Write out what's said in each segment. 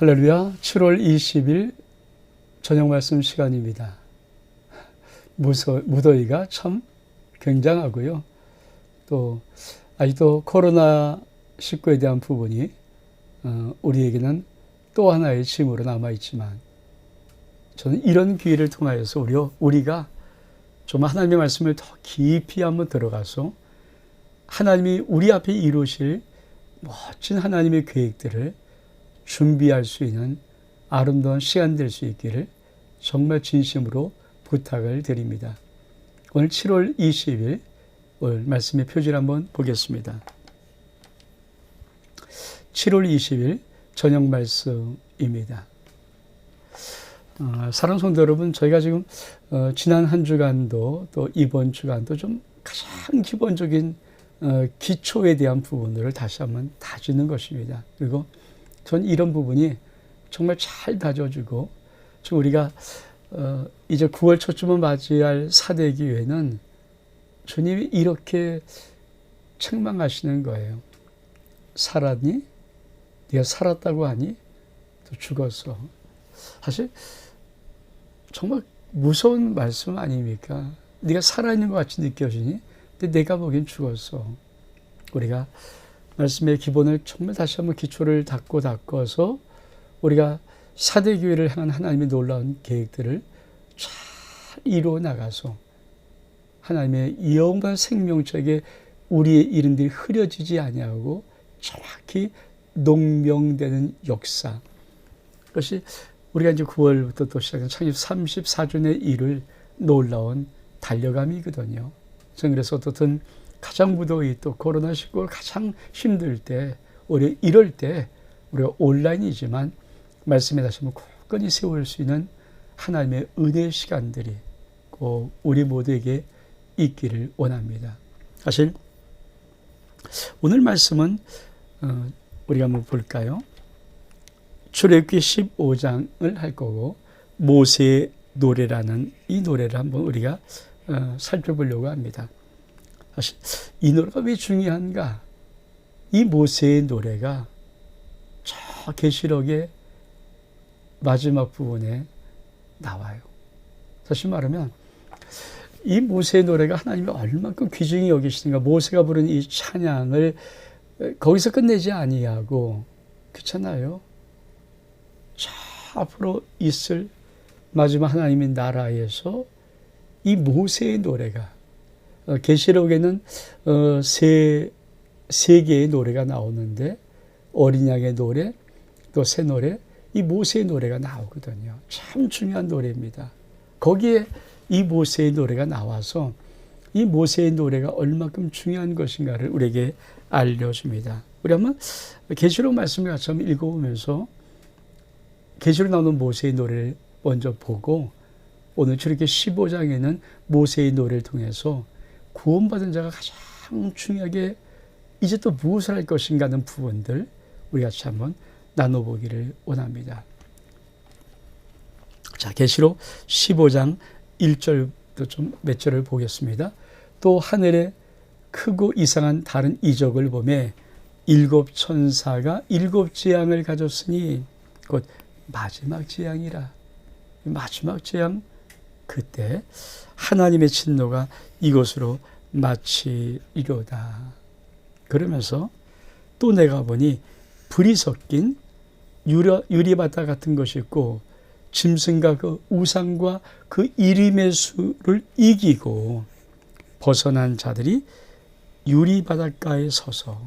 할렐루야. 7월 20일 저녁 말씀 시간입니다. 무더위가 참 굉장하고요. 또 아직도 코로나19에 대한 부분이 우리에게는 또 하나의 짐으로 남아있지만, 저는 이런 기회를 통하여서 우리가 좀 하나님의 말씀을 더 깊이 한번 들어가서 하나님이 우리 앞에 이루실 멋진 하나님의 계획들을 준비할 수 있는 아름다운 시간 될 수 있기를 정말 진심으로 부탁을 드립니다. 오늘 7월 20일 오늘 말씀의 표지를 한번 보겠습니다. 7월 20일 저녁 말씀입니다. 사랑하는 성도 여러분, 저희가 지금 지난 한 주간도 또 이번 주간도 좀 가장 기본적인 기초에 대한 부분들을 다시 한번 다지는 것입니다. 그리고 전 이런 부분이 정말 잘 다져주고, 지금 우리가 이제 9월 초쯤을 맞이할 사대기회는 주님이 이렇게 책망하시는 거예요. 살았니? 네가 살았다고 하니? 또 죽었어. 사실 정말 무서운 말씀 아닙니까? 네가 살아있는 것 같이 느껴지니? 근데 내가 보기엔 죽었어. 우리가 말씀의 기본을 정말 다시 한번 기초를 닦아서 우리가 사대교회를 향한 하나님의 놀라운 계획들을 잘 이루어 나가서 하나님의 영원한 생명책에 우리의 이름들이 흐려지지 아니하고 정확히 농명되는 역사, 그것이 우리가 이제 9월부터 또 시작한 창립 34주년의 이룰 놀라운 달려감이거든요. 저는 그래서 어떻든 가장 무더위 또 코로나19가 가장 힘들 때, 우리 이럴 때 우리가 온라인이지만 말씀에 다시 한번 굳건히 세울 수 있는 하나님의 은혜의 시간들이 꼭 우리 모두에게 있기를 원합니다. 사실 오늘 말씀은 우리가 한번 볼까요? 출애굽기 15장을 할 거고, 모세의 노래라는 이 노래를 한번 우리가 살펴보려고 합니다. 사실 이 노래가 왜 중요한가? 이 모세의 노래가 저 계시록의 마지막 부분에 나와요. 사실 말하면 이 모세의 노래가 하나님이 얼만큼 귀중히 여기시는가. 모세가 부른 이 찬양을 거기서 끝내지 아니하고, 그렇잖아요. 저 앞으로 있을 마지막 하나님의 나라에서 이 모세의 노래가, 계시록에는 세 개의 노래가 나오는데, 어린 양의 노래, 또 새 노래, 이 모세의 노래가 나오거든요. 참 중요한 노래입니다. 거기에 이 모세의 노래가 나와서 이 모세의 노래가 얼마큼 중요한 것인가를 우리에게 알려줍니다. 우리 한번 계시록 말씀을 같이 한번 읽어보면서 계시록 나오는 모세의 노래를 먼저 보고, 오늘 출애굽기 15장에는 모세의 노래를 통해서 구원받은 자가 가장 중요하게 이제 또 무엇을 할 것인가 하는 부분들 우리 같이 한번 나눠보기를 원합니다. 자, 계시록 15장 1절부터 좀 몇 절을 보겠습니다. 또 하늘에 크고 이상한 다른 이적을 보매 일곱 천사가 일곱 재앙을 가졌으니 곧 마지막 재앙이라. 마지막 재앙, 그때 하나님의 진노가 이곳으로 마치리로다. 그러면서 또 내가 보니 불이 섞인 유리바다 같은 것이 있고, 짐승과 그 우상과 그 이름의 수를 이기고 벗어난 자들이 유리바닷가에 서서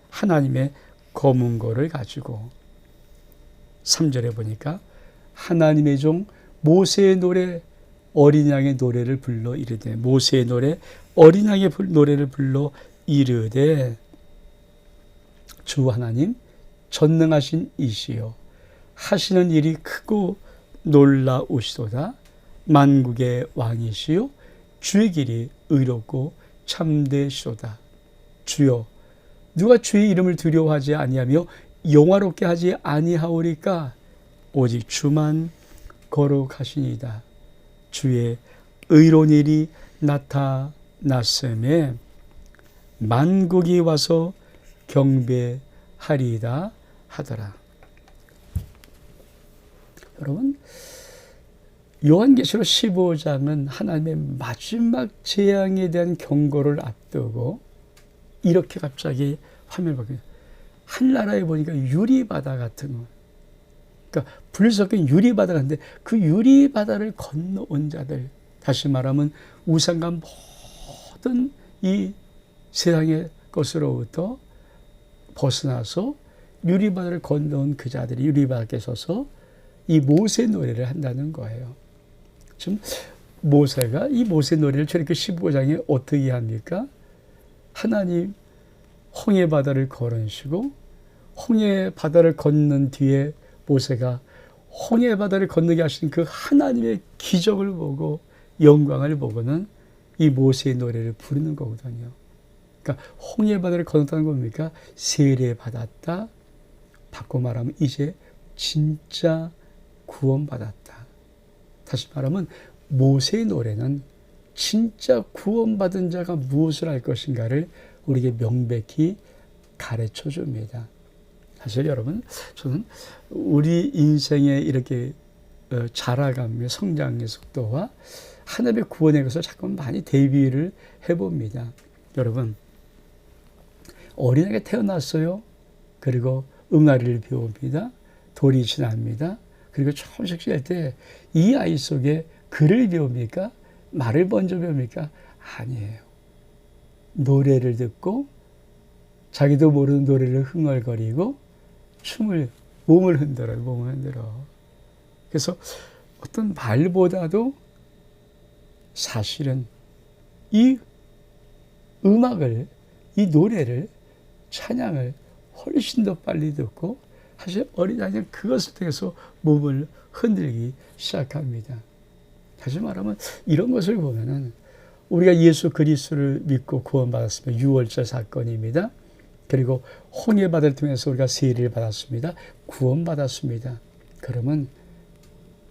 하나님의 검은고를 가지고, 3절에 보니까 하나님의 종 모세의 노래, 어린 양의 노래를 불러 이르되, 모세의 노래, 어린 양의 노래를 불러 이르되, 주 하나님 전능하신 이시여, 하시는 일이 크고 놀라우시도다. 만국의 왕이시요, 주의 길이 의롭고 참되시도다. 주여, 누가 주의 이름을 두려워하지 아니하며 영화롭게 하지 아니하오리까? 오직 주만 거룩하시니이다. 주의 의로운 일이 나타났음에 만국이 와서 경배하리이다 하더라. 여러분, 요한계시록 15장은 하나님의 마지막 재앙에 대한 경고를 앞두고 이렇게 갑자기 화면을 보게 한나라에 보니까 유리바다 같은 거, 그러니까 불 섞인 유리바다 같은데 그 유리바다를 건너온 자들, 다시 말하면 우상과 모든 이 세상의 것으로부터 벗어나서 유리바다를 건너온 그 자들이 유리바다에 서서 이 모세 노래를 한다는 거예요. 지금 모세가 이 모세 노래를 저렇게 15장에 어떻게 합니까? 하나님 홍해 바다를 걸으시고 홍해 바다를 건넌 뒤에 모세가 홍해 바다를 건너게 하신 그 하나님의 기적을 보고 영광을 보고는 이 모세의 노래를 부르는 거거든요. 그러니까 홍해 바다를 건넜다는 겁니까? 세례받았다. 바꿔 말하면 이제 진짜 구원받았다. 다시 말하면 모세의 노래는 진짜 구원받은 자가 무엇을 할 것인가를 우리에게 명백히 가르쳐 줍니다. 사실 여러분, 저는 우리 인생에 이렇게 자라감의 성장의 속도와 하나님의 구원의 것을 자꾸 많이 대비를 해봅니다. 여러분, 어린아이가 태어났어요. 그리고 응아리를 배웁니다. 돌이 지납니다. 그리고 처음씩 쉴 때 이 아이 속에 글을 배웁니까? 말을 먼저 배웁니까? 아니에요. 노래를 듣고 자기도 모르는 노래를 흥얼거리고 몸을 흔들어. 그래서 어떤 말보다도 사실은 이 음악을, 이 노래를, 찬양을 훨씬 더 빨리 듣고 사실 어린아이는 그것을 통해서 몸을 흔들기 시작합니다. 다시 말하면 이런 것을 보면은 우리가 예수 그리스도를 믿고 구원받았으면 유월절 사건입니다. 그리고 홍해바다를 통해서 우리가 세례를 받았습니다. 구원받았습니다. 그러면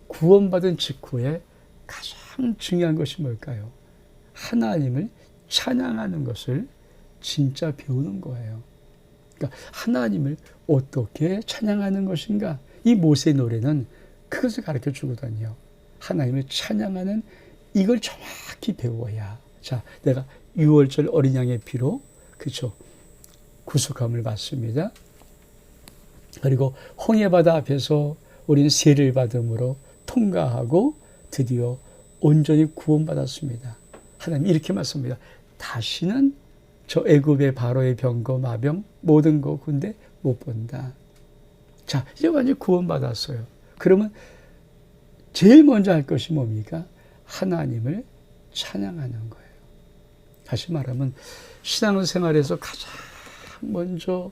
구원받은 직후에 가장 중요한 것이 뭘까요? 하나님을 찬양하는 것을 진짜 배우는 거예요. 그러니까 하나님을 어떻게 찬양하는 것인가? 이 모세의 노래는 그것을 가르쳐 주거든요. 하나님을 찬양하는 이걸 정확히 배워야, 자, 내가 유월절 어린 양의 피로, 그렇죠, 구속함을 받습니다. 그리고 홍해바다 앞에서 우리는 세례를 받음으로 통과하고 드디어 온전히 구원받았습니다. 하나님 이렇게 말씀합니다. 다시는 저 애굽의 바로의 병거 마병 모든 거 군대 못 본다. 자, 이제 완전히 구원받았어요. 그러면 제일 먼저 할 것이 뭡니까? 하나님을 찬양하는 거예요. 다시 말하면 신앙생활에서 가장 먼저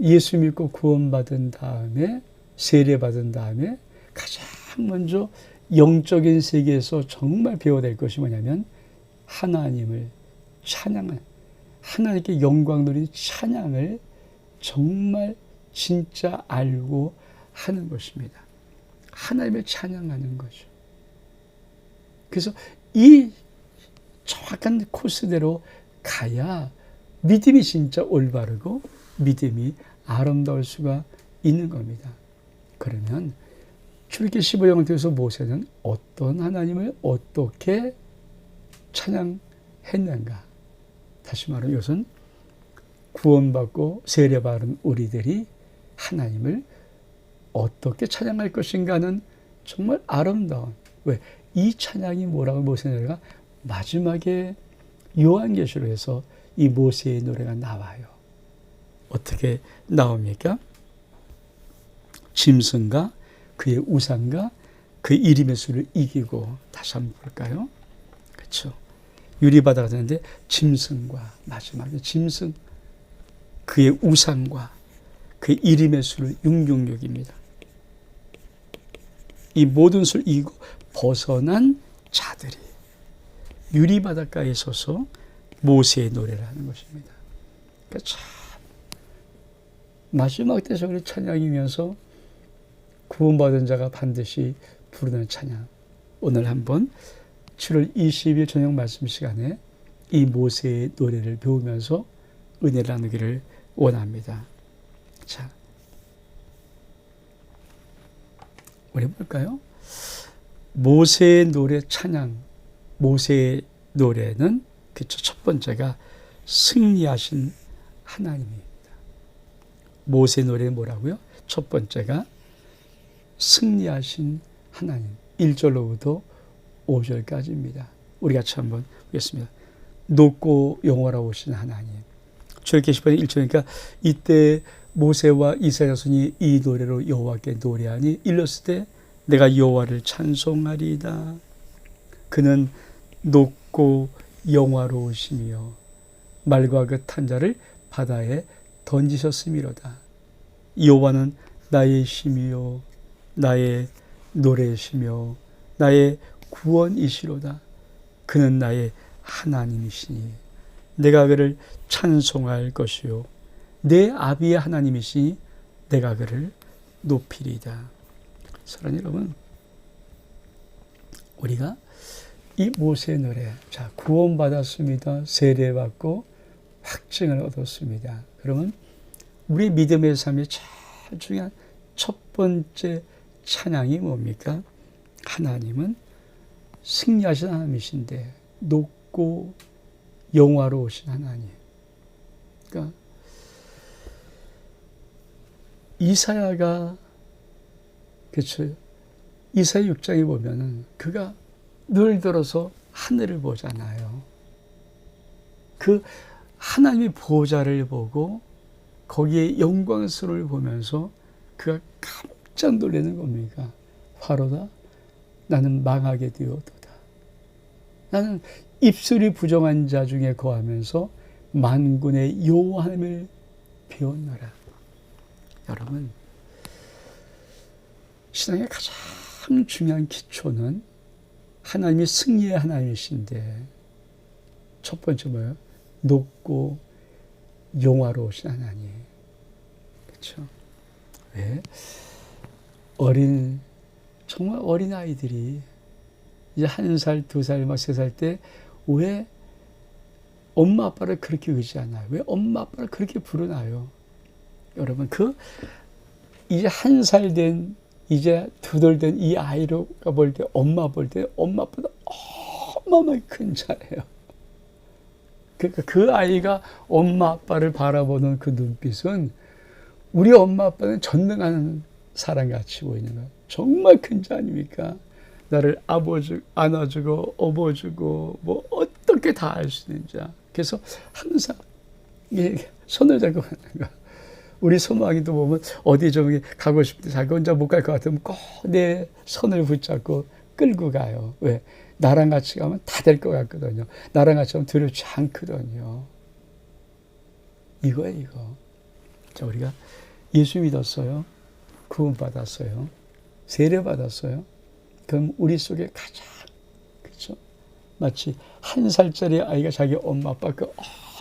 예수 믿고 구원받은 다음에 세례받은 다음에 가장 먼저 영적인 세계에서 정말 배워야 될 것이 뭐냐면 하나님을 찬양하는, 하나님께 영광 돌린 찬양을 정말 진짜 알고 하는 것입니다. 하나님을 찬양하는 거죠. 그래서 이 정확한 코스대로 가야 믿음이 진짜 올바르고 믿음이 아름다울 수가 있는 겁니다. 그러면 출애굽기 15장을 통해서 모세는 어떤 하나님을 어떻게 찬양했는가? 다시 말하면 이것은 구원받고 세례받은 우리들이 하나님을 어떻게 찬양할 것인가는 정말 아름다운, 왜? 이 찬양이 뭐라고 모세의 노래가 마지막에 요한계시록에서 이 모세의 노래가 나와요. 어떻게 나옵니까? 짐승과 그의 우상과 그 이름의 수를 이기고, 다시 한번 볼까요? 그렇죠. 유리바다가 되는데 짐승과, 마지막에 짐승, 그의 우상과 그 이름의 수를 666입니다. 이 모든 수를 이기고 벗어난 자들이 유리바닷가에 서서 모세의 노래를 하는 것입니다. 그러니까 참 마지막 때서 우리 찬양이면서 구원받은 자가 반드시 부르는 찬양. 오늘 한번 7월 20일 저녁 말씀 시간에 이 모세의 노래를 배우면서 은혜를 나누기를 원합니다. 자, 우리 볼까요? 모세의 노래 찬양, 모세의 노래는 그쵸, 첫 번째가 승리하신 하나님입니다. 모세의 노래는 뭐라고요? 첫 번째가 승리하신 하나님. 1절로부터 5절까지입니다. 우리 같이 한번 보겠습니다. 높고 영원하오신 하나님. 출애굽기 10장 1절이니까 이때 모세와 이스라엘 자손이 이 노래로 여호와께 노래하니 일렀을 때 내가 여호와를 찬송하리이다. 그는 높고 영화로우시며 말과 그 탄자를 바다에 던지셨음이로다. 여호와는 나의 힘이요 나의 노래이시며 나의 구원이시로다. 그는 나의 하나님이시니 내가 그를 찬송할 것이요 내 아비의 하나님이시니 내가 그를 높이리이다. 사랑하는 여러분, 우리가 이 모세의 노래, 자, 구원받았습니다. 세례받고 확증을 얻었습니다. 그러면 우리 믿음의 삶의 제일 중요한 첫 번째 찬양이 뭡니까? 하나님은 승리하신 하나님이신데 높고 영화로우신 하나님. 그러니까 이사야가 그렇죠. 이사야 6장에 보면은 그가 늘 들어서 하늘을 보잖아요. 그 하나님의 보좌를 보고 거기에 영광스러움을 보면서 그가 깜짝 놀라는 겁니까? 화로다. 나는 망하게 되어도다. 나는 입술이 부정한 자 중에 거하면서 만군의 여호와 하나님을 배웠노라. 여러분, 신앙의 가장 중요한 기초는 하나님이 승리의 하나님이신데 첫 번째 뭐예요? 높고 영화로우신 하나님. 그렇죠? 왜? 정말 어린 아이들이 이제 1살, 2살, 막 3살 때 왜 엄마 아빠를 그렇게 의지하나요? 왜 엄마 아빠를 그렇게 부르나요? 여러분, 이제 1살 된, 이제 2돌 된 이 아이가 볼 때, 엄마 볼 때, 엄마 아빠보다 어마어마하게 큰 자예요. 그러니까 그 아이가 엄마 아빠를 바라보는 그 눈빛은 우리 엄마 아빠는 전능하는 사람같이 보이는 거예요. 정말 큰 자 아닙니까? 나를 안아주고 업어주고 뭐 어떻게 다 할 수 있는 자. 그래서 항상 손을 잡고 가는 거. 우리 소망이도 보면 어디 좀 가고 싶을 때 자기 혼자 못 갈 것 같으면 꼭 내 손을 붙잡고 끌고 가요. 왜? 나랑 같이 가면 다 될 것 같거든요. 나랑 같이 가면 두렵지 않거든요. 이거예요, 이거. 자, 우리가 예수 믿었어요. 구원받았어요. 세례받았어요. 그럼 우리 속에 가장, 그렇죠? 마치 1살짜리 아이가 자기 엄마 아빠 그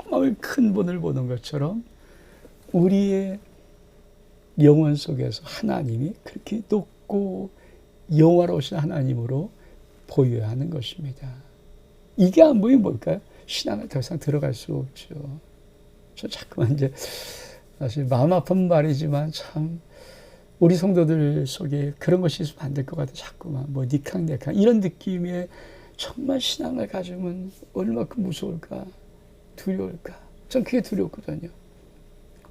어마어마하게 큰 분을 보는 것처럼 우리의 영혼 속에서 하나님이 그렇게 높고 영화로우신 하나님으로 보여야 하는 것입니다. 이게 안 보이면 뭘까요? 신앙을 더 이상 들어갈 수 없죠. 저 자꾸만 이제 사실 마음 아픈 말이지만 참 우리 성도들 속에 그런 것이 있으면 안 될 것 같아요. 자꾸만 뭐 니캉니캉 이런 느낌의 정말 신앙을 가지면 얼마큼 무서울까, 두려울까. 전 그게 두렵거든요.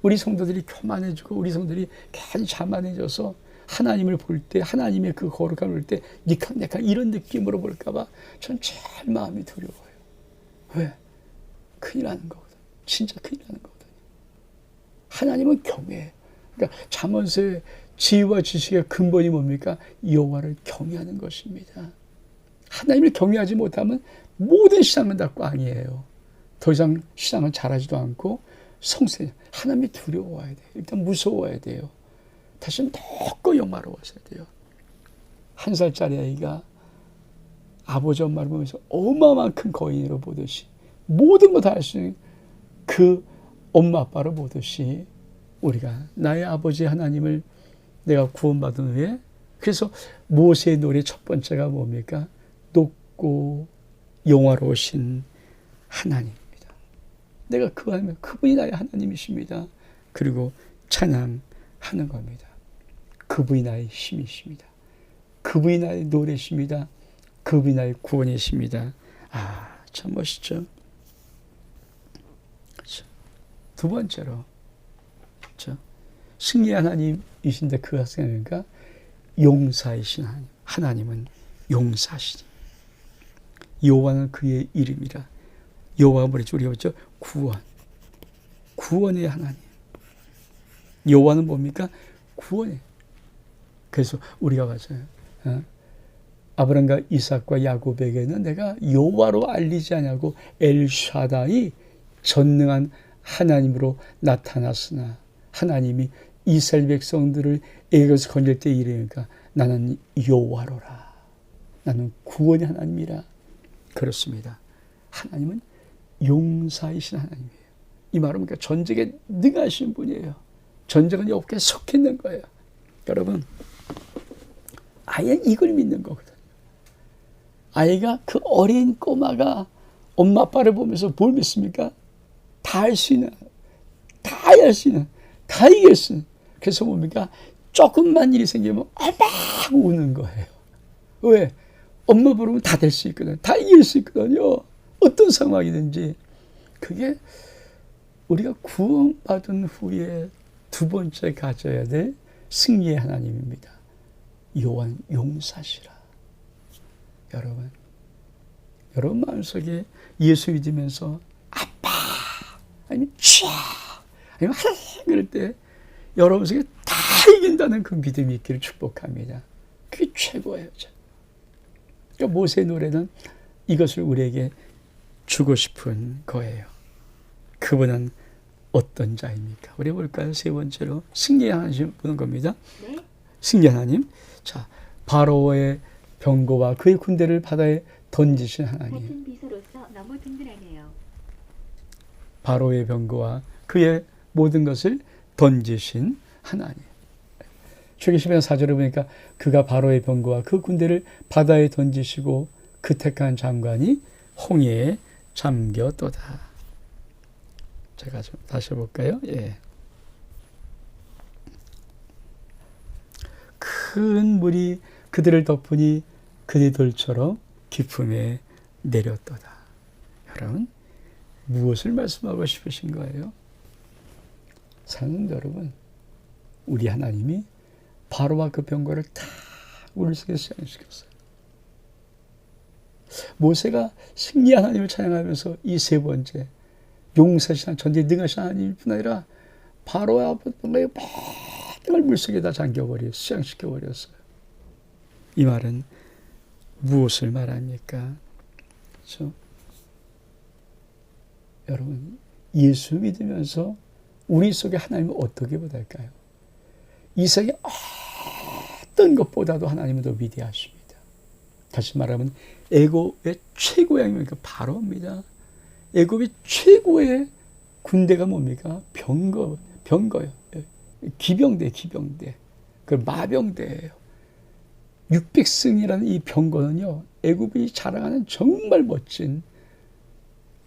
우리 성도들이 교만해지고 우리 성도들이 괜히 자만해져서 하나님을 볼 때, 하나님의 그 거룩함을 볼 때 니캉니캉 이런 느낌으로 볼까 봐 전 제일 마음이 두려워요. 왜? 큰일 나는 거거든요. 진짜 큰일 나는 거거든요. 하나님은 경외해요. 그러니까 잠언서의 지혜와 지식의 근본이 뭡니까? 여호와를 경외하는 것입니다. 하나님을 경외하지 못하면 모든 신앙은 다 꽝이에요. 더 이상 신앙은 잘하지도 않고 성세, 하나님이 두려워야 돼요. 일단 무서워야 돼요. 다시는 더 영화로워져야 돼요. 1살짜리 아이가 아버지 엄마를 보면서 어마어마한 큰 거인으로 보듯이 모든 거 다 할 수 있는 그 엄마 아빠를 보듯이 우리가 나의 아버지 하나님을 내가 구원받은 후에 그래서 모세의 노래 첫 번째가 뭡니까? 높고 영화로우신 하나님입니다. 내가 그분이 나의 하나님이십니다. 그리고 찬양하는 겁니다. 그분이 나의 힘이십니다. 그분이 나의 노래십니다. 그분이 나의 구원이십니다. 참 멋있죠. 그렇죠. 두 번째로, 그렇죠. 승리의 하나님이신데 그가 생각하니까 용사이신 하나님. 하나님은 용사시니. 여호와는 그의 이름이라. 여호와가 뭐랬죠? 우리가 봤죠? 구원의 하나님. 여호와는 뭡니까? 구원의. 그래서 우리가 봤어요. 아브람과 이삭과 야곱에게는 내가 여호와로 알리지 않냐고 엘샤다이 전능한 하나님으로 나타났으나 하나님이 이스라엘 백성들을 애굽에서 건질 때 이르니까 나는 여호와로라. 나는 구원의 하나님이라. 그렇습니다. 하나님은 용사이신 하나님이에요. 이 말은 그러니까 전쟁에 능하신 분이에요. 전쟁은 여호와께 속해 있는 거예요. 여러분, 아예 이걸 믿는 거거든요. 아이가 그 어린 꼬마가 엄마 아빠를 보면서 뭘 믿습니까? 다 할 수 있는, 다 할 수 있는, 다 이길 수 있는. 그래서 뭡니까? 조금만 일이 생기면 막 우는 거예요. 왜? 엄마 부르면 다 될 수 있거든. 다 이길 수 있거든요. 어떤 상황이든지. 그게 우리가 구원받은 후에 두 번째 가져야 될 승리의 하나님입니다. 여호와는 용사시라. 여러분 마음속에 예수 믿으면서 아빠 아니면 쥐 아니면 하나 그럴 때 여러분 속에 다 이긴다는 그 믿음이 있기를 축복합니다. 그게 최고예요. 그러니까 모세의 노래는 이것을 우리에게 주고 싶은 거예요. 그분은 어떤 자입니까? 우리 볼까요? 세 번째로 승리의 하나님 보는 겁니다. 네. 승리의 하나님. 자, 바로의 병거와 그의 군대를 바다에 던지신 하나님. 같은 비서로서 너무 든든하네요. 바로의 병거와 그의 모든 것을 던지신 하나님. 출애굽기 10장 4절을 보니까 그가 바로의 병거와 그 군대를 바다에 던지시고 그 택한 장관이 홍해에 잠겼도다. 제가 좀 다시 해볼까요? 예. 큰 물이 그들을 덮으니 그들이 돌처럼 깊음에 내렸도다. 여러분, 무엇을 말씀하고 싶으신 거예요? 사랑하는 여러분, 우리 하나님이 바로와 그 병거를 다 우리 속에 수양시켰어요. 모세가 승리 하나님을 찬양하면서 이 세 번째 용사신 전쟁에 능하신 하나님일 뿐 아니라 바로와 병거의 모든 걸 물속에다 잠겨버려 수양시켜버렸어요. 이 말은 무엇을 말합니까? 그렇죠? 여러분, 예수 믿으면서 우리 속에 하나님은 어떻게 보달까요? 이 세상의 어떤 것보다도 하나님은 더 위대하십니다. 다시 말하면 애굽의 최고의 왕이 뭡니까? 바로입니다. 애굽의 최고의 군대가 뭡니까? 병거요. 기병대. 그 마병대예요. 600승이라는 이 병거는요, 애굽이 자랑하는 정말 멋진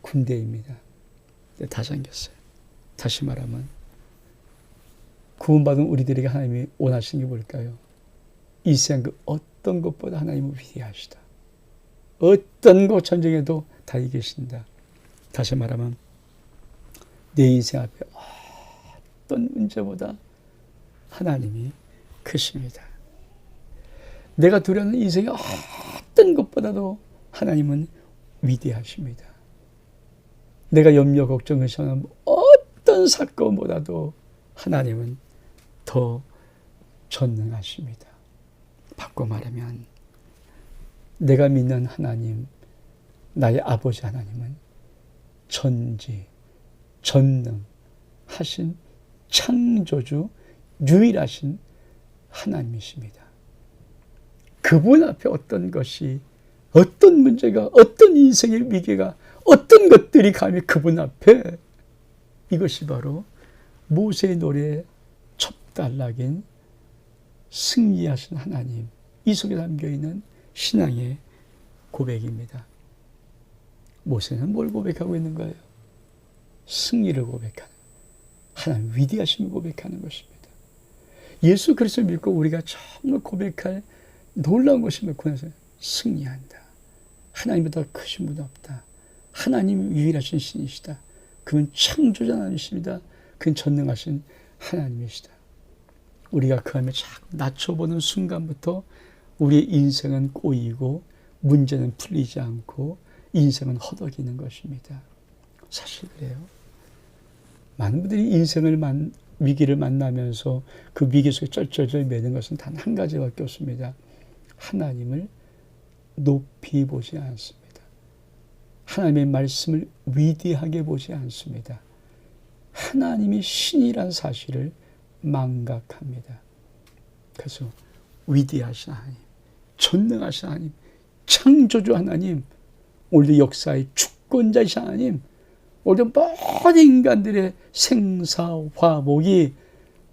군대입니다. 다 잠겼어요. 다시 말하면 구원받은 우리들에게 하나님이 원하시는 게 뭘까요? 이 세상 그 어떤 것보다 하나님은 위대하시다. 어떤 것 전쟁에도 다 이기신다. 다시 말하면 내 인생 앞에 어떤 문제보다 하나님이 크십니다. 내가 두려워하는 인생의 어떤 것보다도 하나님은 위대하십니다. 내가 염려, 걱정, 의심하는 어떤 사건보다도 하나님은 더 전능하십니다. 바꿔 말하면 내가 믿는 하나님, 나의 아버지 하나님은 전지, 전능하신 창조주, 유일하신 하나님이십니다. 그분 앞에 어떤 것이, 어떤 문제가, 어떤 인생의 위기가, 어떤 것들이 감히 그분 앞에, 이것이 바로 모세의 노래의 첫 단락인 승리하신 하나님, 이 속에 담겨있는 신앙의 고백입니다. 모세는 뭘 고백하고 있는 거예요? 승리를 고백하는, 하나님 위대하심을 고백하는 것입니다. 예수 그리스도를 믿고 우리가 정말 고백할 놀라운 것이 몇 군에서 승리한다. 하나님보다 크신 분 없다. 하나님이 유일하신 신이시다. 그분 창조자 하나님이십니다. 그분 전능하신 하나님이시다. 우리가 그 하나님을 자꾸 낮춰보는 순간부터 우리의 인생은 꼬이고 문제는 풀리지 않고 인생은 허덕이는 것입니다. 사실 그래요. 많은 분들이 인생을 위기를 만나면서 그 위기 속에 쩔쩔쩔 매는 것은 단 한 가지밖에 없습니다. 하나님을 높이 보지 않습니다. 하나님의 말씀을 위대하게 보지 않습니다. 하나님이 신이란 사실을 망각합니다. 그래서 위대하신 하나님, 전능하신 하나님, 창조주 하나님, 오늘도 역사의 주권자이신 하나님, 오늘도 모든 인간들의 생사화복이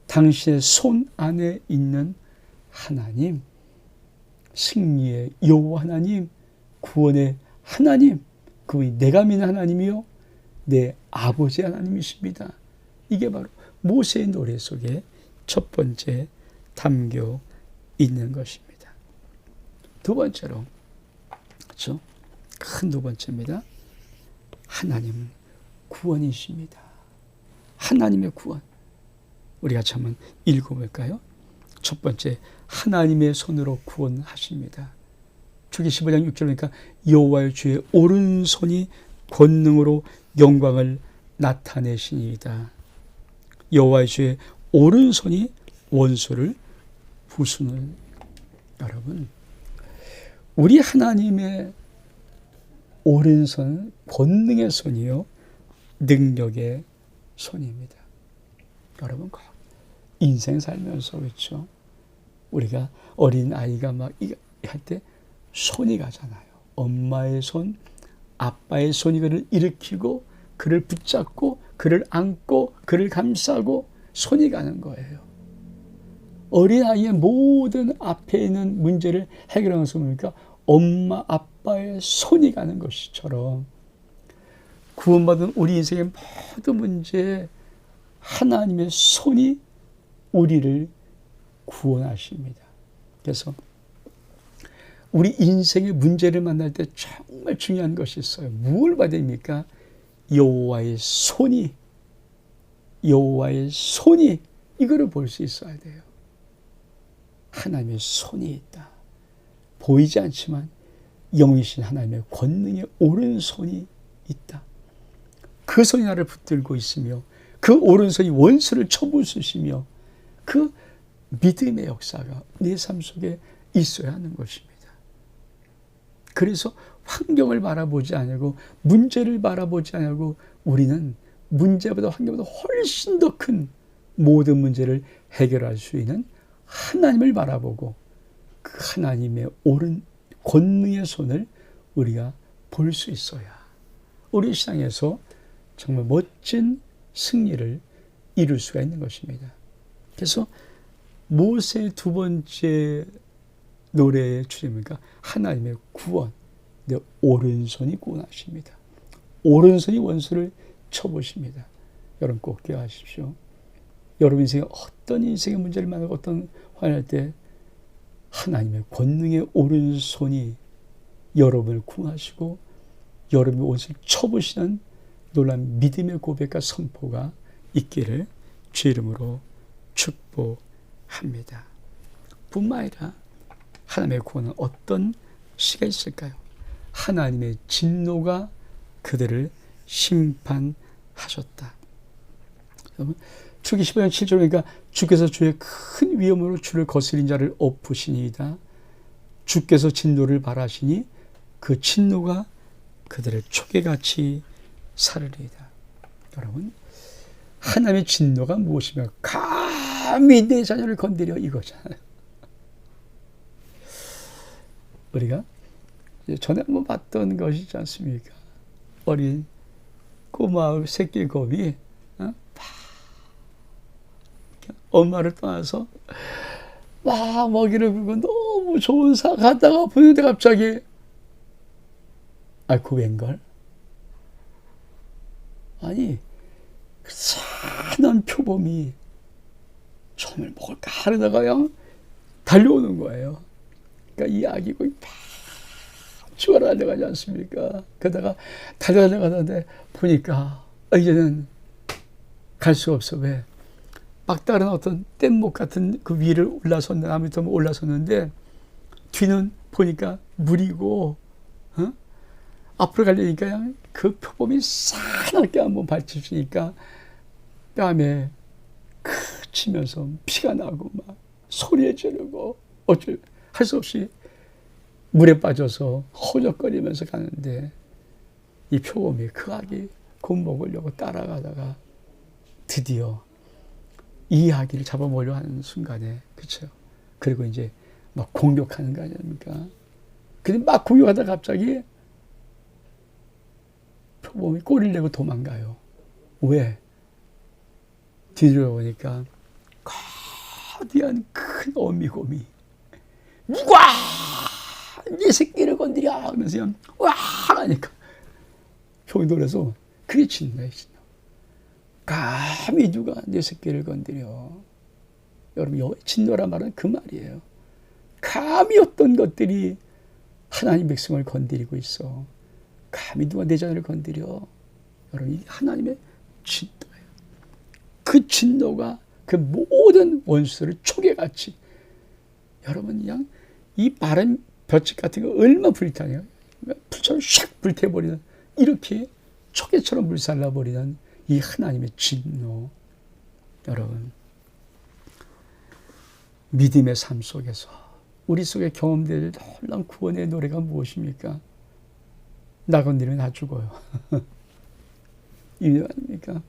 당신의 손 안에 있는 하나님, 승리의 여호와 하나님, 구원의 하나님, 그분이 내가 믿는 하나님이요 내 아버지 하나님이십니다. 이게 바로 모세의 노래 속에 첫 번째 담겨 있는 것입니다. 두 번째로, 그렇죠? 큰 두 번째입니다. 하나님은 구원이십니다. 하나님의 구원. 우리가 같이 한번 읽어볼까요? 첫 번째, 하나님의 손으로 구원하십니다. 주기 15장 6절 보니까 여호와의 주의 오른손이 권능으로 영광을 나타내시니이다. 여호와의 주의 오른손이 원수를 부수는. 여러분, 우리 하나님의 오른손은 권능의 손이요 능력의 손입니다. 여러분, 인생 살면서 그렇죠? 우리가 어린 아이가 막 할 때 손이 가잖아요. 엄마의 손, 아빠의 손이 그를 일으키고 그를 붙잡고 그를 안고 그를 감싸고 손이 가는 거예요. 어린아이의 모든 앞에 있는 문제를 해결하는 것은 뭡니까? 엄마, 아빠의 손이 가는 것처럼 구원받은 우리 인생의 모든 문제에 하나님의 손이 우리를 구원하십니다. 그래서 우리 인생의 문제를 만날 때 정말 중요한 것이 있어요. 무엇을 봐야 됩니까? 여호와의 손이 이거를 볼 수 있어야 돼요. 하나님의 손이 있다. 보이지 않지만 영이신 하나님의 권능의 오른손이 있다. 그 손이 나를 붙들고 있으며 그 오른손이 원수를 쳐부수시며 그 믿음의 역사가 내 삶 속에 있어야 하는 것입니다. 그래서 환경을 바라보지 않고 문제를 바라보지 않고 우리는 문제보다 환경보다 훨씬 더 큰 모든 문제를 해결할 수 있는 하나님을 바라보고 그 하나님의 옳은 권능의 손을 우리가 볼 수 있어야 우리 신앙에서 정말 멋진 승리를 이룰 수가 있는 것입니다. 그래서 모세의 두 번째 노래의 주제입니까? 하나님의 구원. 내 오른손이 구원하십니다. 오른손이 원수를 쳐보십니다. 여러분 꼭 기억하십시오. 여러분 인생에 어떤 인생의 문제를 만나고 어떤 화할 때 하나님의 권능의 오른손이 여러분을 구원하시고 여러분의 원수를 쳐보시는 놀라운 믿음의 고백과 선포가 있기를 주 이름으로 축복합니다. 뿐만 아니라 하나님의 구원은 어떤 시가 있을까요? 하나님의 진노가 그들을 심판하셨다. 출애굽기 15장 7절 보니까 주께서 주의 큰 위엄으로 주를 거스린 자를 엎으시니이다. 주께서 진노를 발하시니 그 진노가 그들을 초계같이 사르리이다. 여러분, 하나님의 진노가 무엇이며 감히 내 자녀를 건드려 이거잖아요. 우리가 전에 한번 봤던 것이지 않습니까? 어린 꼬마 새끼 곰이 엄마를 떠나서 막 먹이를 불고 너무 좋은 사 가다가 보는데 갑자기 그 웬걸? 아니 그 산한 표범이 처음에 먹을까 하려다가요 달려오는 거예요. 보니까 이 아기가 막 죽어나가지 않습니까? 그러다가 달려가는데 보니까 이제는 갈 수가 없어. 왜? 막다른 어떤 뗏목 같은 그 위를 올라섰는데, 나무 밑에 올라섰는데 뒤는 보니까 물이고, 앞으로 가려니까 그냥 그 표범이 싸납게 한번 밟히시니까 뺨에 치면서 피가 나고 막 소리에 지르고 어쩔 할 수 없이 물에 빠져서 허적거리면서 가는데, 이 표범이 그 아기 곧 먹으려고 따라가다가 드디어 이 아기를 잡아먹으려고 하는 순간에, 그쵸? 그리고 이제 막 공격하는 거 아닙니까? 근데 막 공격하다가 갑자기 표범이 꼬리를 내고 도망가요. 왜? 뒤돌아보니까 거대한 큰 어미곰이 누가 네 새끼를 건드려 하면서 그냥 와 하니까 표범이 놀라서 그게 진노예요. 진노. 감히 누가 내 새끼를 건드려. 여러분, 진노란 말은 그 말이에요. 감히 어떤 것들이 하나님 백성을 건드리고 있어. 감히 누가 내 자녀를 건드려. 여러분, 이게 하나님의 진노예요. 그 진노가 그 모든 원수들을 초계같이, 여러분, 그냥 이 마른 볏짚 같은 거 얼마나 불타냐. 불처럼 샥 불태워버리는, 이렇게 초계처럼 불살라버리는 이 하나님의 진노. 여러분, 믿음의 삶 속에서 우리 속에 경험될 놀라운 구원의 노래가 무엇입니까? 나 건드리면 다 죽어요. 이게 아닙니까?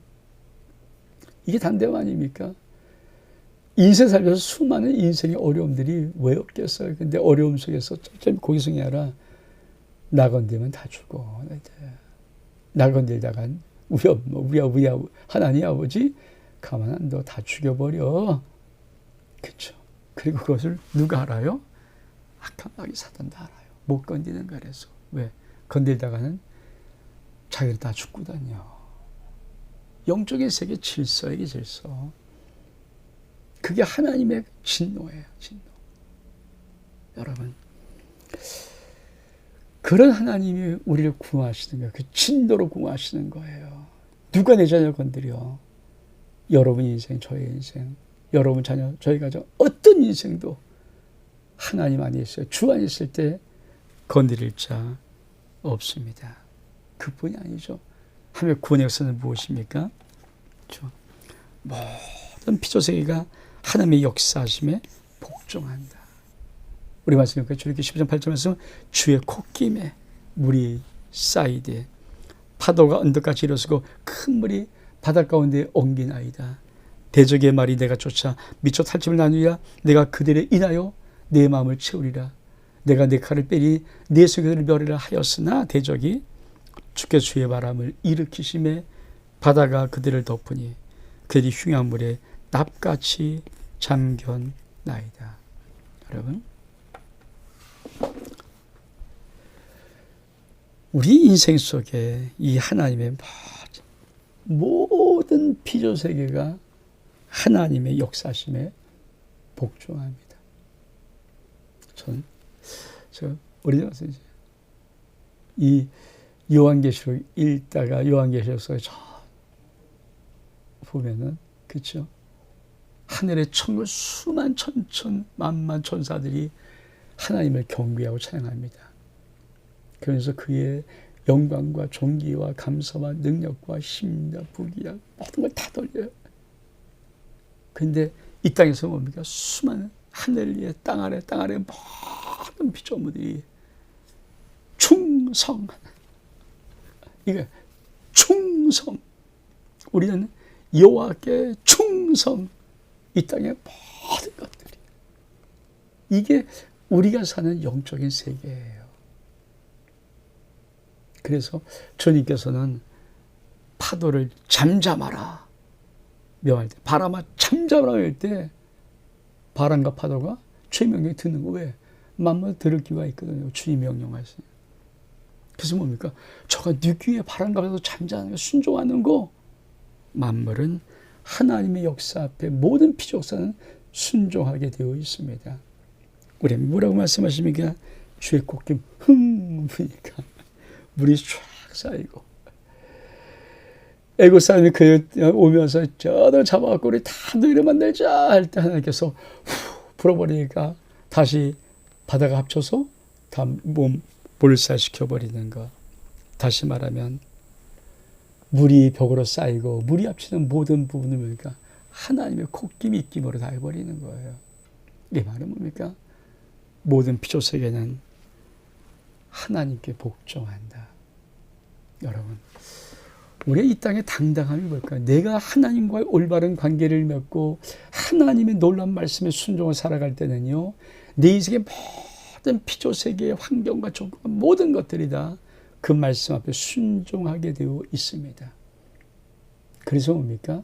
이게 단대화 아닙니까? 인생 살면서 수많은 인생의 어려움들이 왜 없겠어요? 근데 어려움 속에서 좀 고기승이 하라. 나 건드리면 다 죽어. 나 건들다간 우리 하나님 아버지 가만 안 둬. 다 죽여버려. 그렇죠. 그리고 그것을 누가 알아요? 악한 마귀 사단도 알아요. 못 건드리는 거라서. 왜? 건들다가는 자기를 다 죽고 다녀. 영적인 세계 질서이기 질서. 그게 하나님의 진노예요. 진노. 여러분, 그런 하나님이 우리를 구하시는 거예요. 그 진노로 구하시는 거예요. 누가 내 자녀를 건드려? 여러분 인생, 저의 인생, 여러분 자녀, 저희 가정, 어떤 인생도 하나님 안에 있어요. 주 안에 있을 때 건드릴 자 없습니다. 그뿐이 아니죠. 하나님의 구원의 역사는 무엇입니까? 그렇죠. 모든 피조세계가 하나님의 역사하심에 복종한다. 우리 말씀이니까 출애굽기 12장 8절 말씀, 주의 콧김에 물이 쌓이되 파도가 언덕까지 일어서고 큰 물이 바다 가운데 엉기나이다. 대적의 말이 내가 쫓아 미쳐 탈취를 나누리라. 내가 그들에 인하여 내 마음을 채우리라. 내가 내 칼을 빼리 내 손에 그들을 멸하리라 하였으나 대적이 주께 주의 바람을 일으키심에 바다가 그들을 덮으니 그들이 흉한 물에 납같이 잠겼나이다. 여러분, 우리 인생 속에 이 하나님의 모든 피조세계가 하나님의 역사심에 복종합니다. 우리 이 요한계시록 읽다가 요한계시록에 보면은, 그렇죠? 하늘의 천군 수만 천천 만만 천사들이 하나님을 경배하고 찬양합니다. 그래서 그의 영광과 존귀와 감사와 능력과 힘과 부귀와 모든 걸 다 돌려요. 근데 이 땅에서 뭡니까? 수많은 하늘 위에 땅 아래 모든 피조물들이 충성. 이게 충성. 우리는 여호와께 충성. 이 땅의 모든 것들이. 이게 우리가 사는 영적인 세계예요. 그래서 주님께서는 파도를 잠잠하라 명할 때, 바람아 잠잠하라 할 때 바람과 파도가 주의 명령에 듣는 거. 왜? 만물 들을 귀가 있거든요. 주의 명령하시니. 그래서 뭡니까? 저가 네 귀에 바람과 파도 잠잠하는 거, 순종하는 거. 만물은 하나님의 역사 앞에 모든 피조역사는 순종하게 되어 있습니다. 우리 뭐라고 말씀하십니까? 주의 꽃김 흥 부니까 물이 쫙 쌓이고 애국 사람이 그 오면서 저도 잡아갖고 우리 다 너희를 만들자 할 때 하나님께서 후 불어버리니까 다시 바다가 합쳐서 다 몸 몰살시켜버리는 것. 다시 말하면 물이 벽으로 쌓이고 물이 합치는 모든 부분을 보니까 하나님의 콧김이 입김으로 다 해버리는 거예요. 이 말은 뭡니까? 모든 피조 세계는 하나님께 복종한다. 여러분, 우리의 이 땅의 당당함이 뭘까요? 내가 하나님과의 올바른 관계를 맺고 하나님의 놀라운 말씀에 순종을 살아갈 때는요, 내 인생의 모든 피조 세계의 환경과 조건 모든 것들이 다 그 말씀 앞에 순종하게 되어 있습니다. 그래서 뭡니까?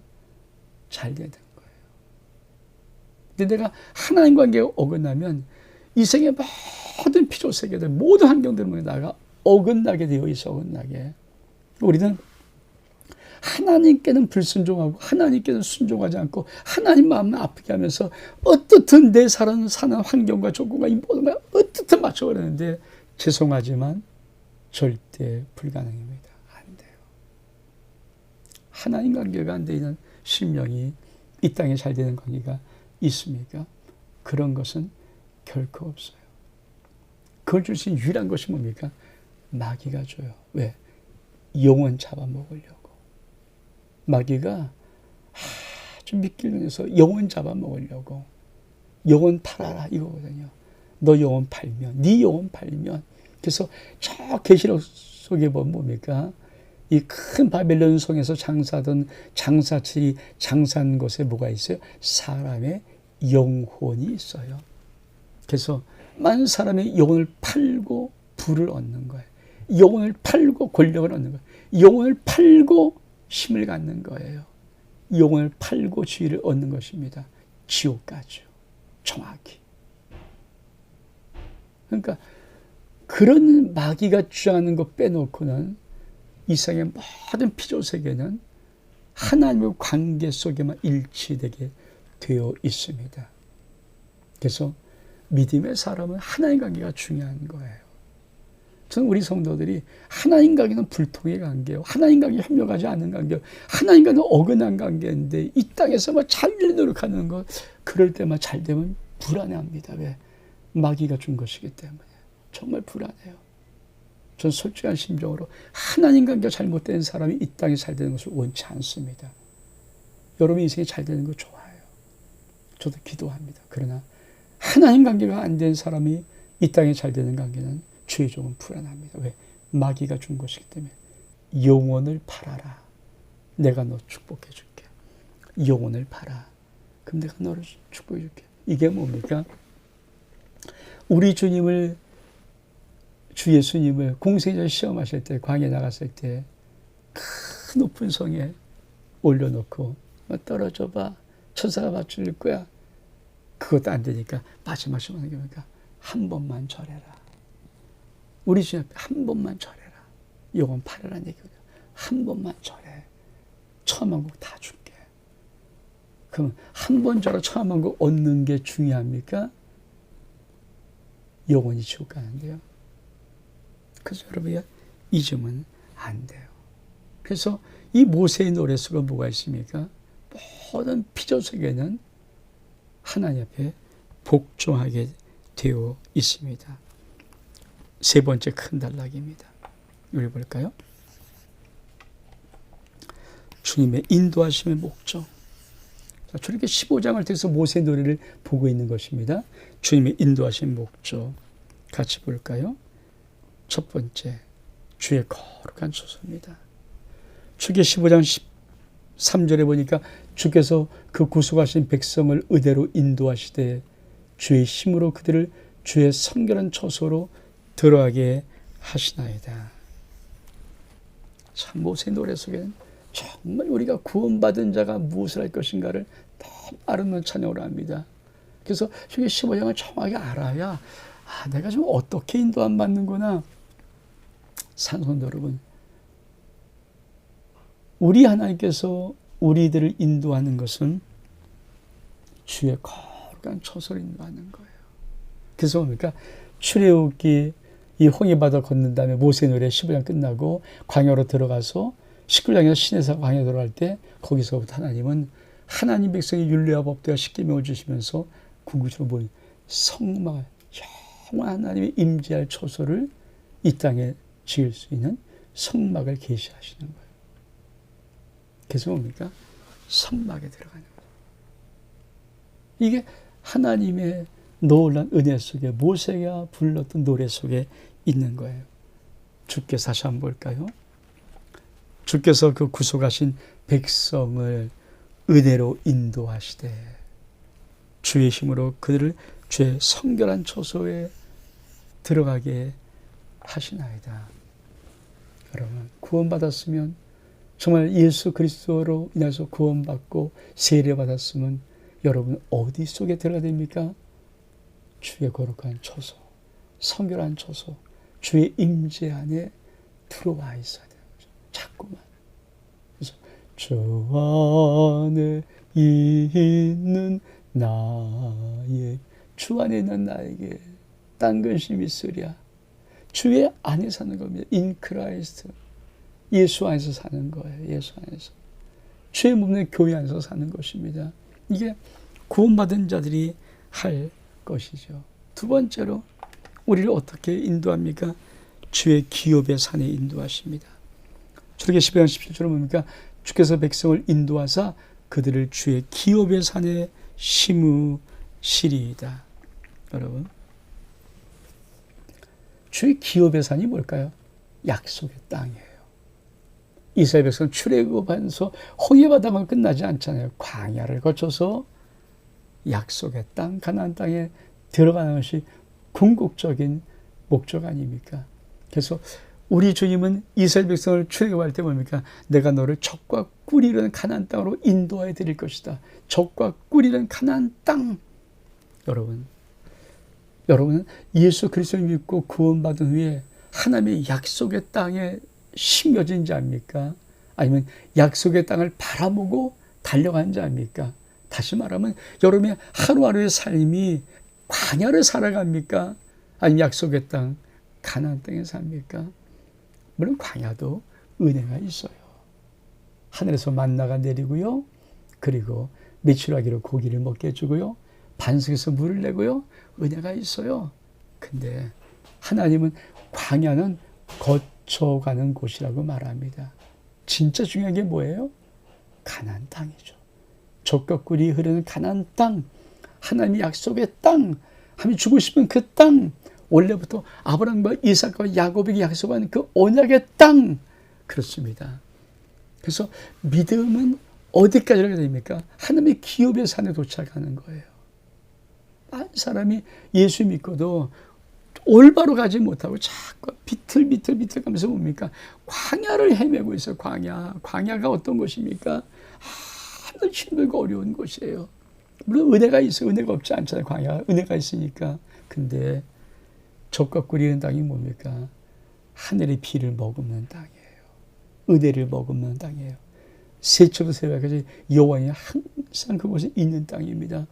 잘 되는 거예요. 근데 내가 하나님 관계에 어긋나면 이 세계의 모든 피조 세계들, 모든 환경들은 나가 어긋나게 되어 있어. 어긋나게. 우리는 하나님께는 불순종하고 하나님께는 순종하지 않고 하나님 마음을 아프게 하면서 어떻든 내 사는 환경과 조건과 이 모든 걸 어떻든 맞춰버리는데 죄송하지만 절대 불가능합니다. 안 돼요. 하나님 관계가 안 되는 신명이 이 땅에 잘 되는 관계가 있습니까? 그런 것은 결코 없어요. 그걸 줄 수 있는 유일한 것이 뭡니까? 마귀가 줘요. 왜? 영혼 잡아먹으려고. 마귀가 아주 미끼를 영혼 잡아먹으려고. 영혼 팔아라 이거거든요. 너 영혼 팔면, 네 영혼 팔면. 그래서 저 계시록 속에 보면 뭡니까? 이 큰 바벨론 성에서 장사하던 장사치 장사한 곳에 뭐가 있어요? 사람의 영혼이 있어요. 그래서 많은 사람의 영혼을 팔고 부를 얻는 거예요. 영혼을 팔고 권력을 얻는 거예요. 영혼을 팔고 힘을 갖는 거예요. 영혼을 팔고 지위를 얻는 것입니다. 지옥까지요. 정확히. 그러니까 그런 마귀가 주장하는 것 빼놓고는 이 세상의 모든 피조 세계는 하나님의 관계 속에만 일치되게 되어 있습니다. 그래서 믿음의 사람은 하나님 관계가 중요한 거예요. 저는 우리 성도들이 하나님 관계는 불통의 관계요, 하나님 관계에 협력하지 않는 관계요, 하나님 관계는 어긋난 관계인데 이 땅에서 잘 노력하는 것, 그럴 때만 잘 되면 불안해합니다. 왜? 마귀가 준 것이기 때문에. 정말 불안해요. 전 솔직한 심정으로 하나님 관계가 잘못된 사람이 이 땅에 잘 되는 것을 원치 않습니다. 여러분 인생이 잘 되는 거 좋아요. 저도 기도합니다. 그러나 하나님 관계가 안 된 사람이 이 땅에 잘 되는 관계는 주의 종은 불안합니다. 왜? 마귀가 준 것이기 때문에. 영혼을 팔아라. 내가 너 축복해 줄게. 영혼을 팔아. 그럼 내가 너를 축복해 줄게. 이게 뭡니까? 우리 주님을, 주 예수님을 공생애자 시험하실 때, 광야에 나갔을 때 큰 높은 성에 올려놓고 떨어져 봐. 천사가 맞출 거야. 그것도 안 되니까 마지막으로 하는 게 뭡니까? 한 번만 절해라. 우리 주님 앞에 한 번만 절해라. 영혼 팔아라는 얘기거든요. 한 번만 절해. 천만국 다 줄게. 그럼 한 번 절하 천만국 얻는 게 중요합니까? 영혼이 지옥 가는데요. 그래서 여러분 잊으면 안 돼요. 그래서 이 모세의 노래 속에 뭐가 있습니까? 모든 피조 세계는 하나님 앞에 복종하게 되어 있습니다. 세 번째 큰 단락입니다. 우리 볼까요? 주님의 인도하심의 목적. 자, 출애굽기 15장을 통해서 모세의 노래를 보고 있는 것입니다. 주님의 인도하신 목적 같이 볼까요? 첫 번째, 주의 거룩한 처소입니다. 출애굽기 15장 13절에 보니까 주께서 그 구속하신 백성을 의대로 인도하시되 주의 힘으로 그들을 주의 성결한 처소로 들어가게 하시나이다. 참 모세의 노래 속에는 정말 우리가 구원받은 자가 무엇을 할 것인가를 너무 아름다운 찬양으로 합니다. 그래서 출애굽기 15장을 정확하게 알아야 내가 좀 어떻게 인도함 받는구나. 산성도 여러분, 우리 하나님께서 우리들을 인도하는 것은 주의 거룩한 처소를 인도하는 거예요. 그래서 뭡니까? 출애굽기 이 홍해바다 걷는 다음에 모세 노래 15장 끝나고 광야로 들어가서 19장에서 시내에서 광야 들어갈 때 거기서부터 하나님은 하나님 백성의 율례와 법대로 십계명을 주시면서 궁극적으로 뭐 성막, 영원한 하나님의 임재할 초소를 이 땅에 지을 수 있는 성막을 계시하시는 거예요. 그래서 뭡니까? 성막에 들어가는 거예요. 이게 하나님의 놀라운 은혜 속에 모세가 불렀던 노래 속에 있는 거예요. 주께서 다시 한번 볼까요? 주께서 그 구속하신 백성을 은혜로 인도하시되 주의 힘으로 그들을 주의 성결한 초소에 들어가게 하시나이다. 여러분, 구원받았으면 정말 예수 그리스도로 인해서 구원받고 세례받았으면 여러분 어디 속에 들어가야 됩니까? 주의 거룩한 초소, 성결한 초소, 주의 임재 안에 들어와 있어야 돼요. 자꾸만. 그래서 주 안에 있는 나의, 주 안에 있는 나에게 딴 근심이 있으랴. 주의 안에 사는 겁니다. In Christ. 예수 안에서 사는 거예요. 예수 안에서. 주의 몸의 교회 안에서 사는 것입니다. 이게 구원받은 자들이 할 것이죠. 두 번째로 우리를 어떻게 인도합니까? 주의 기업의 산에 인도하십니다. 출애굽기 12장 17절은 뭡니까? 주께서 백성을 인도하사 그들을 주의 기업의 산에 심으시리이다. 여러분, 주의 기업의 산이 뭘까요? 약속의 땅이에요. 이스라엘 백성은 출애굽하면서 홍해바다만 끝나지 않잖아요. 광야를 거쳐서 약속의 땅, 가나안 땅에 들어가는 것이 궁극적인 목적 아닙니까? 그래서 우리 주님은 이스라엘 백성을 출애굽할 때 뭡니까? 내가 너를 적과 꿀이는 가나안 땅으로 인도해 드릴 것이다. 적과 꿀이는 가나안 땅. 여러분은 예수 그리스도를 믿고 구원받은 후에 하나님의 약속의 땅에 심겨진 자입니까? 아니면 약속의 땅을 바라보고 달려간 자입니까? 다시 말하면 여러분의 하루하루의 삶이 광야를 살아갑니까? 아니면 약속의 땅, 가나안 땅에 삽니까? 물론 광야도 은혜가 있어요. 하늘에서 만나가 내리고요. 그리고 메추라기로 고기를 먹게 해주고요. 반석에서 물을 내고요. 은혜가 있어요. 근데 하나님은 광야는 거쳐가는 곳이라고 말합니다. 진짜 중요한 게 뭐예요? 가나안 땅이죠. 젖과 꿀이 흐르는 가나안 땅, 하나님의 약속의 땅, 하나님이 주고 싶은 그 땅, 원래부터 아브라함과 이삭과 야곱에게 약속한 그 언약의 땅, 그렇습니다. 그래서 믿음은 어디까지 가야 됩니까? 하나님의 기업의 산에 도착하는 거예요. 많은 사람이 예수 믿고도 올바로 가지 못하고 자꾸 비틀비틀 가면서 뭡니까? 광야를 헤매고 있어요. 광야가 어떤 것입니까? 아주 힘들고 어려운 곳이에요. 물론 은혜가 있어요. 은혜가 없지 않잖아요. 광야 은혜가 있으니까. 근데 젖과 꿀이는 땅이 뭡니까? 하늘의 비를 머금는 땅이에요. 은혜를 머금는 땅이에요. 새초부터 새벽까지 여호와의 항상 그곳에 있는 땅입니다.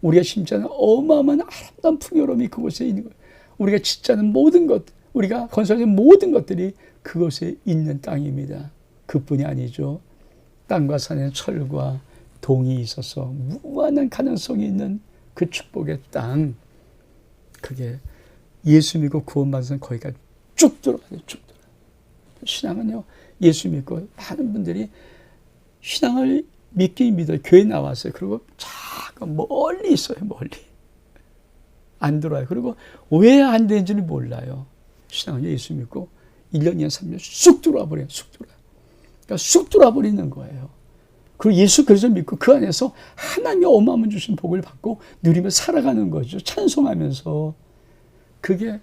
우리가 심지어는 어마어마한 아름다운 풍요로움이 그곳에 있는 거예요. 우리가 짓자는 모든 것, 우리가 건설하는 모든 것들이 그곳에 있는 땅입니다. 그뿐이 아니죠. 땅과 산에 철과 동이 있어서 무한한 가능성이 있는 그 축복의 땅, 그게 예수 믿고 구원받은 거기까지 쭉 들어가요. 쭉 들어가요. 신앙은요, 예수 믿고 많은 분들이 신앙을 믿긴 믿어요. 교회 나왔어요. 그리고 잠깐 멀리 있어요. 멀리. 안 들어와요. 그리고 왜 안 되는지는 몰라요. 신앙은 예수 믿고 1년, 2년, 3년 쑥 들어와 버려요. 쑥 들어와요. 그러니까 쑥 들어와 버리는 거예요. 그리고 예수 그리스도 믿고 그 안에서 하나님의 어마어마한 주신 복을 받고 누리며 살아가는 거죠. 찬송하면서. 그게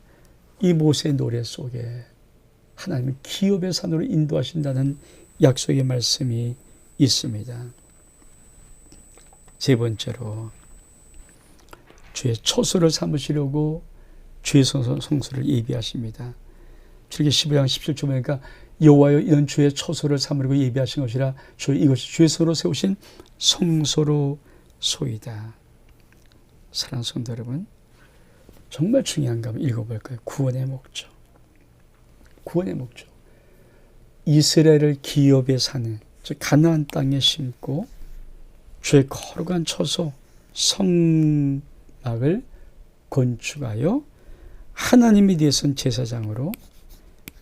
이 모세의 노래 속에 하나님의 기업의 산으로 인도하신다는 약속의 말씀이 있습니다. 세 번째로 주의 초소를 삼으시려고 주의 성소를 예비하십니다. 출애굽기 15장 17절 보니까 여호와여 이는 주의 초소를 삼으려고 예비하신 것이라 이것이 주의 손으로 세우신 성소로 소이다. 사랑하는 성도 여러분, 정말 중요한가 한번 읽어볼까요? 구원의 목적. 구원의 목적. 이스라엘을 기업에 사는, 즉 가나안 땅에 심고 주의 거룩한 처소 성막을 건축하여 하나님에 대해서는 제사장으로,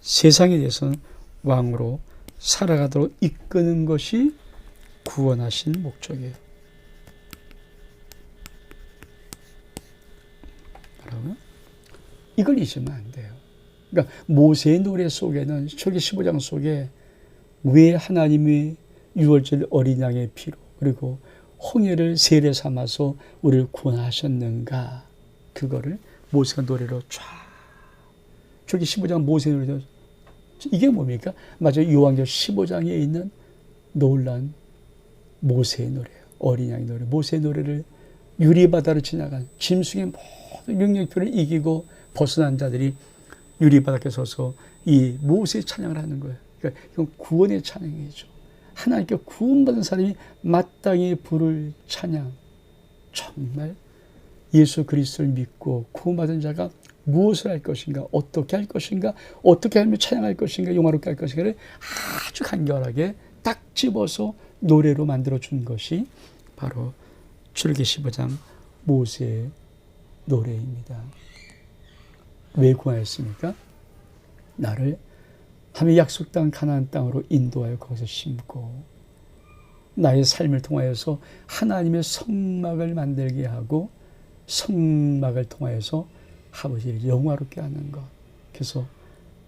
세상에 대해서는 왕으로 살아가도록 이끄는 것이 구원하신 목적이에요. 뭐라고요? 이걸 잊으면 안 돼요. 그러니까 모세의 노래 속에는, 출애굽기 15장 속에 왜 하나님이 유월절 어린 양의 피로 그리고 홍해를 세례 삼아서 우리를 구원하셨는가, 그거를 모세가 노래로 쫙, 출애굽기 15장 모세 노래로, 이게 뭡니까? 맞아요. 요한계시록 15장에 있는 놀란 모세의 노래예요. 어린 양의 노래. 모세의 노래를 유리바다를 지나간 짐승의 모든 명령표를 이기고 벗어난 자들이 유리바닥에 서서 이 모세의 찬양을 하는 거예요. 그러니까 이건 구원의 찬양이죠. 하나님께 구원받은 사람이 마땅히 부를 찬양. 정말 예수 그리스도를 믿고 구원받은 자가 무엇을 할 것인가, 어떻게 할 것인가, 어떻게 하면 찬양할 것인가, 영화롭게 할 것인가를 아주 간결하게 딱 집어서 노래로 만들어준 것이 바로 출애굽기 15장 모세의 노래입니다. 왜 구하였습니까? 나를 하나님의 약속 땅 가나안 땅으로 인도하여 거기서 심고 나의 삶을 통하여서 하나님의 성막을 만들게 하고 성막을 통하여서 아버지를 영화롭게 하는 것. 그래서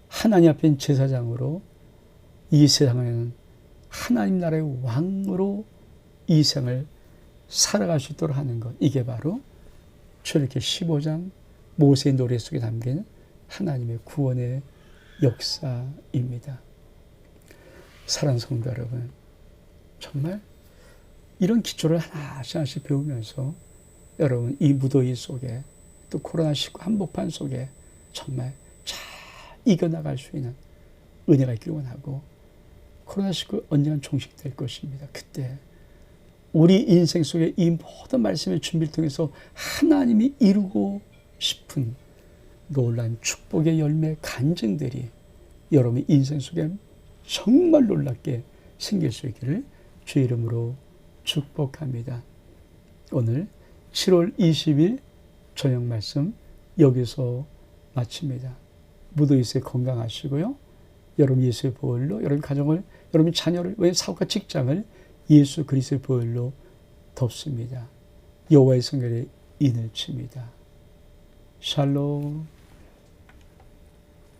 하나님 앞에 제사장으로 이 세상에는 하나님 나라의 왕으로 이 생을 살아갈 수 있도록 하는 것. 이게 바로 출애굽기 15장 모세의 노래 속에 담긴 하나님의 구원의 역사입니다. 사랑하는 성도 여러분, 정말 이런 기초를 하나씩 배우면서 여러분 이 무더위 속에 또 코로나19 한복판 속에 정말 잘 이겨나갈 수 있는 은혜가 있기를 원하고, 코로나19 언젠간 종식될 것입니다. 그때 우리 인생 속에 이 모든 말씀의 준비를 통해서 하나님이 이루고 싶은 놀란 축복의 열매 간증들이 여러분의 인생 속에 정말 놀랍게 생길 수 있기를 주의 이름으로 축복합니다. 오늘 7월 20일 저녁 말씀 여기서 마칩니다. 무더위에 건강하시고요. 여러분 예수의 보혈로 여러분 가정을, 여러분 자녀를, 왜 사업과 직장을 예수 그리스도의 보혈로 덮습니다. 여호와의 성결에 인을 칩니다. 샬롬.